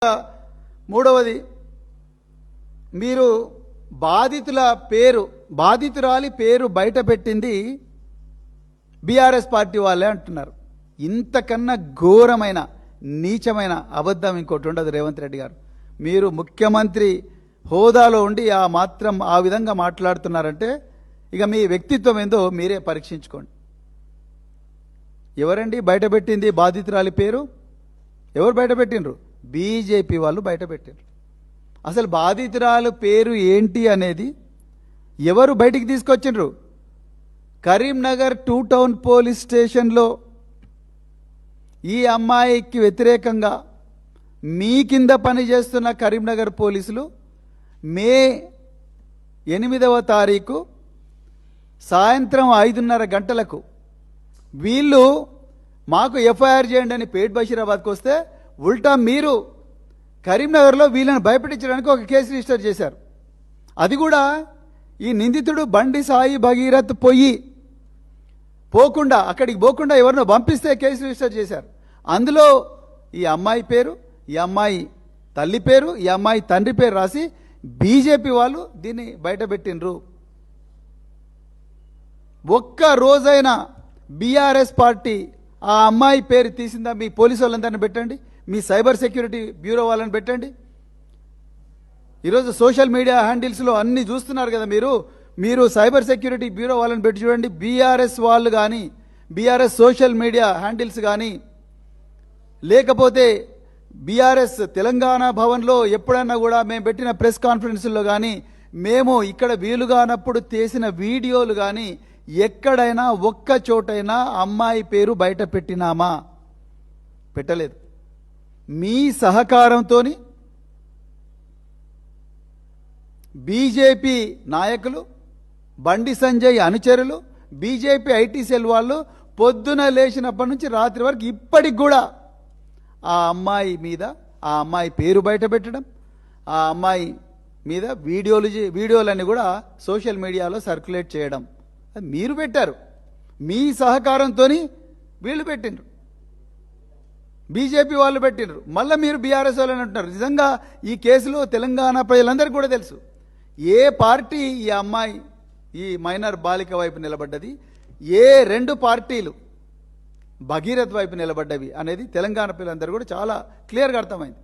మూడవది, మీరు బాధితురాలి పేరు బయట పెట్టింది బీఆర్ఎస్ పార్టీ వాళ్ళే అంటున్నారు. ఇంతకన్నా ఘోరమైన నీచమైన అబద్ధం ఇంకోటి ఉండదు. రేవంత్ రెడ్డి గారు, మీరు ముఖ్యమంత్రి హోదాలో ఉండి ఆ విధంగా మాట్లాడుతున్నారంటే ఇక మీ వ్యక్తిత్వం ఏందో మీరే పరీక్షించుకోండి. ఎవరండి బయటపెట్టింది బాధితురాలి పేరు? ఎవరు బయటపెట్టినరు? బీజేపీ వాళ్ళు బయటపెట్టారు. అసలు బాధితురాలు పేరు ఏంటి అనేది ఎవరు బయటికి తీసుకొచ్చిండ్రు? కరీంనగర్ 2 టౌన్ పోలీస్ స్టేషన్లో ఈ అమ్మాయికి వ్యతిరేకంగా మీ కింద పనిచేస్తున్న కరీంనగర్ పోలీసులు మే 8వ తారీఖు సాయంత్రం 5:30 గంటలకు వీళ్ళు మాకు ఎఫ్ఐఆర్ చేయండి అని పేట్ బషీరాబాద్కి వస్తే ఉల్టా మీరు కరీంనగర్లో వీళ్ళని భయపెట్టించడానికి ఒక కేసు రిజిస్టర్ చేశారు. అది కూడా ఈ నిందితుడు బండి సాయి భగీరథ్ అక్కడికి పోకుండా ఎవరినో పంపిస్తే కేసు రిజిస్టర్ చేశారు. అందులో ఈ అమ్మాయి పేరు, ఈ అమ్మాయి తల్లి పేరు, ఈ అమ్మాయి తండ్రి పేరు రాసి బీజేపీ వాళ్ళు దీన్ని బయటపెట్టినరు. ఒక్క రోజైనా బీఆర్ఎస్ పార్టీ ఆ అమ్మాయి పేరు తీసిందా? మీ పోలీసు వాళ్ళందరినీ పెట్టండి, మీ సైబర్ సెక్యూరిటీ బ్యూరో వాళ్ళని పెట్టండి. ఈరోజు సోషల్ మీడియా హ్యాండిల్స్లో అన్ని చూస్తున్నారు కదా మీరు సైబర్ సెక్యూరిటీ బ్యూరో వాళ్ళని పెట్టి చూడండి. బీఆర్ఎస్ వాళ్ళు కానీ, బీఆర్ఎస్ సోషల్ మీడియా హ్యాండిల్స్ కానీ, లేకపోతే బీఆర్ఎస్ తెలంగాణ భవన్లో ఎప్పుడన్నా కూడా మేము పెట్టిన ప్రెస్ కాన్ఫరెన్స్లో కానీ, మేము ఇక్కడ వీలుగానప్పుడు చేసిన వీడియోలు కానీ ఎక్కడైనా ఒక్క చోటైనా అమ్మాయి పేరు బయట పెట్టినామా? పెట్టలేదు. మీ సహకారంతో బీజేపీ నాయకులు, బండి సంజయ్ అనుచరులు, బీజేపీ ఐటీ సెల్ వాళ్ళు పొద్దున లేచినప్పటి నుంచి రాత్రి వరకు ఇప్పటికి కూడా ఆ అమ్మాయి పేరు బయట పెట్టడం, ఆ అమ్మాయి మీద వీడియోలన్నీ కూడా సోషల్ మీడియాలో సర్క్యులేట్ చేయడం మీరు పెట్టారు. మీ సహకారంతో వీళ్ళు పెట్టినరు, బీజేపీ వాళ్ళు పెట్టినరు. మళ్ళీ మీరు బీఆర్ఎస్ వాళ్ళని అంటున్నారు. నిజంగా ఈ కేసులో తెలంగాణ ప్రజలందరికీ కూడా తెలుసు ఏ పార్టీ ఈ మైనర్ బాలిక వైపు నిలబడ్డది, ఏ 2 పార్టీలు భగీరథ్ వైపు నిలబడ్డవి అనేది తెలంగాణ ప్రజలందరూ కూడా చాలా క్లియర్గా అర్థమైంది.